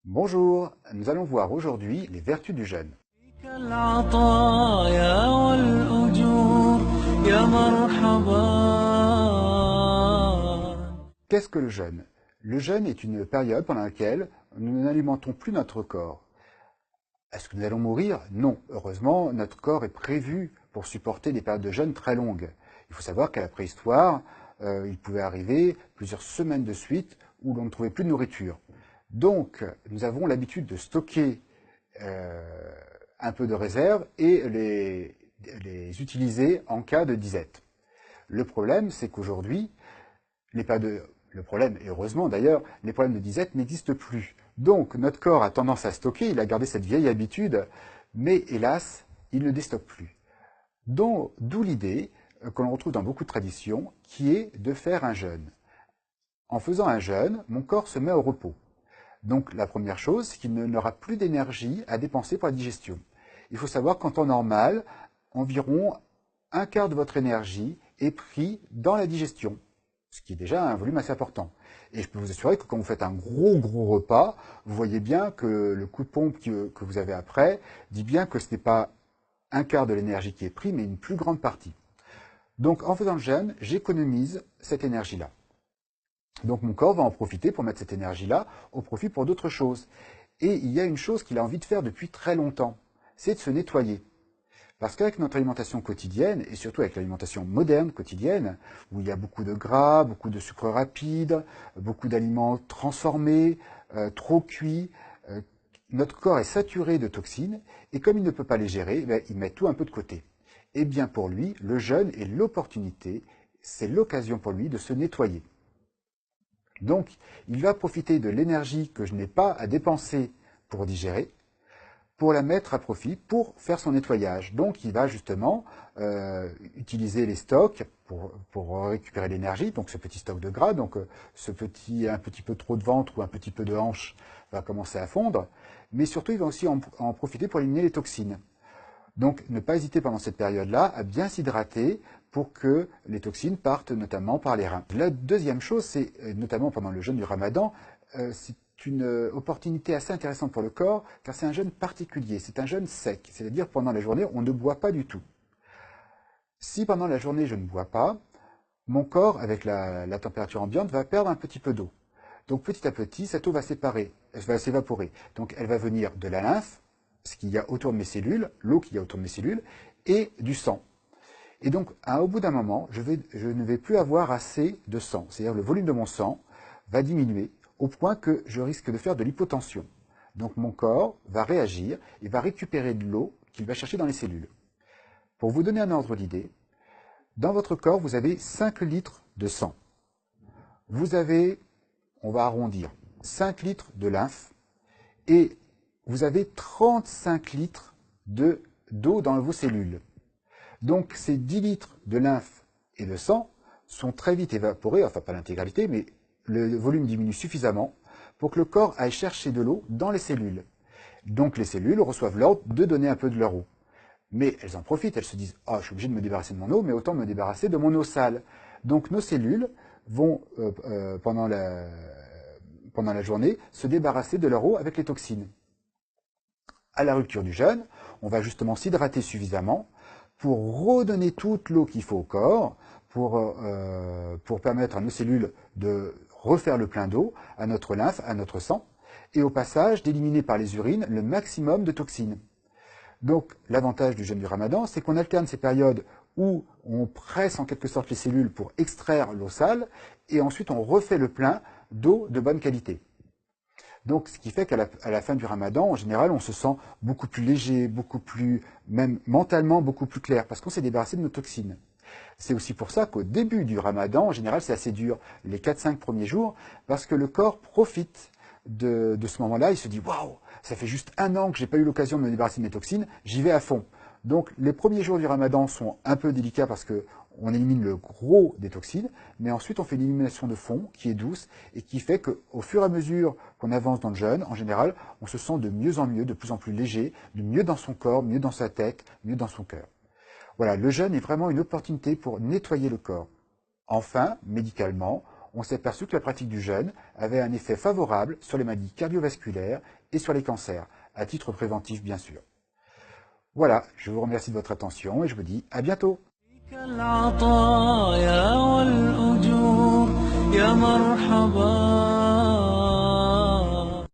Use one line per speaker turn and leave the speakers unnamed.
Bonjour, nous allons voir aujourd'hui les vertus du jeûne.
العطايا والأجور يا مرحبا.
Qu'est-ce que le jeûne? Le jeûne est une période pendant laquelle nous n'alimentons plus notre corps. Est-ce que nous allons mourir? Non. Heureusement, notre corps est prévu pour supporter des périodes de jeûne très longues. Il faut savoir qu'à la préhistoire, il pouvait arriver plusieurs semaines de suite où l'on ne trouvait plus de nourriture. Donc, nous avons l'habitude de stocker un peu de réserve et les utiliser en cas de disette. Le problème, c'est qu'aujourd'hui, le problème, et heureusement d'ailleurs, les problèmes de disette n'existent plus. Donc notre corps a tendance à stocker, il a gardé cette vieille habitude, mais hélas, il ne déstocke plus. D'où l'idée que l'on retrouve dans beaucoup de traditions, qui est de faire un jeûne. En faisant un jeûne, mon corps se met au repos. Donc la première chose, c'est qu'il n'aura plus d'énergie à dépenser pour la digestion. Il faut savoir qu'en temps normal, environ un quart de votre énergie est pris dans la digestion, ce qui est déjà un volume assez important. Et je peux vous assurer que quand vous faites un gros repas, vous voyez bien que le coup de pompe que vous avez après dit bien que ce n'est pas un quart de l'énergie qui est pris, mais une plus grande partie. Donc en faisant le jeûne, j'économise cette énergie-là. Donc mon corps va en profiter pour mettre cette énergie-là au profit pour d'autres choses. Et il y a une chose qu'il a envie de faire depuis très longtemps, c'est de se nettoyer. Parce qu'avec notre alimentation quotidienne, et surtout avec l'alimentation moderne quotidienne, où il y a beaucoup de gras, beaucoup de sucre rapide, beaucoup d'aliments transformés, trop cuits, notre corps est saturé de toxines, et comme il ne peut pas les gérer, il met tout un peu de côté. Et bien pour lui, le jeûne est l'opportunité, c'est l'occasion pour lui de se nettoyer. Donc, il va profiter de l'énergie que je n'ai pas à dépenser pour digérer, pour la mettre à profit pour faire son nettoyage. Donc il va justement utiliser les stocks pour récupérer l'énergie, donc ce petit stock de gras, donc un petit peu trop de ventre ou un petit peu de hanche va commencer à fondre, mais surtout il va aussi en profiter pour éliminer les toxines. Donc ne pas hésiter pendant cette période-là à bien s'hydrater pour que les toxines partent notamment par les reins. La deuxième chose, c'est notamment pendant le jeûne du Ramadan, c'est une opportunité assez intéressante pour le corps, car c'est un jeûne particulier, c'est un jeûne sec, c'est-à-dire pendant la journée, on ne boit pas du tout. Si pendant la journée je ne bois pas, mon corps, avec la température ambiante, va perdre un petit peu d'eau. Donc petit à petit, cette eau va s'évaporer. Donc elle va venir de la lymphe, ce qu'il y a autour de mes cellules, l'eau qu'il y a autour de mes cellules, et du sang. Et donc, au bout d'un moment, je ne vais plus avoir assez de sang. C'est-à-dire le volume de mon sang va diminuer au point que je risque de faire de l'hypotension. Donc mon corps va réagir et va récupérer de l'eau qu'il va chercher dans les cellules. Pour vous donner un ordre d'idée, dans votre corps, vous avez 5 litres de sang. Vous avez, on va arrondir, 5 litres de lymphe et vous avez 35 litres d'eau dans vos cellules. Donc ces 10 litres de lymphe et de sang sont très vite évaporés, enfin pas l'intégralité, mais le volume diminue suffisamment pour que le corps aille chercher de l'eau dans les cellules. Donc les cellules reçoivent l'ordre de donner un peu de leur eau. Mais elles en profitent, elles se disent « Ah, je suis obligé de me débarrasser de mon eau, mais autant me débarrasser de mon eau sale. » Donc nos cellules vont, pendant la journée, se débarrasser de leur eau avec les toxines. À la rupture du jeûne, on va justement s'hydrater suffisamment pour redonner toute l'eau qu'il faut au corps, pour permettre à nos cellules de refaire le plein d'eau, à notre lymphe, à notre sang, et au passage d'éliminer par les urines le maximum de toxines. Donc l'avantage du jeûne du Ramadan, c'est qu'on alterne ces périodes où on presse en quelque sorte les cellules pour extraire l'eau sale, et ensuite on refait le plein d'eau de bonne qualité. Donc, ce qui fait qu'à la fin du Ramadan, en général, on se sent beaucoup plus léger, beaucoup plus, même mentalement, beaucoup plus clair, parce qu'on s'est débarrassé de nos toxines. C'est aussi pour ça qu'au début du Ramadan, en général, c'est assez dur, les 4-5 premiers jours, parce que le corps profite de ce moment-là, il se dit « Waouh, ça fait juste un an que j'ai pas eu l'occasion de me débarrasser de mes toxines, j'y vais à fond ». Donc, les premiers jours du Ramadan sont un peu délicats parce que on élimine le gros des toxines, mais ensuite on fait une élimination de fond qui est douce et qui fait qu'au fur et à mesure qu'on avance dans le jeûne, en général, on se sent de mieux en mieux, de plus en plus léger, de mieux dans son corps, mieux dans sa tête, mieux dans son cœur. Voilà, le jeûne est vraiment une opportunité pour nettoyer le corps. Enfin, médicalement, on s'est aperçu que la pratique du jeûne avait un effet favorable sur les maladies cardiovasculaires et sur les cancers, à titre préventif bien sûr. Voilà, je vous remercie de votre attention et je vous dis à bientôt.
العطايا والأجور يا مرحبا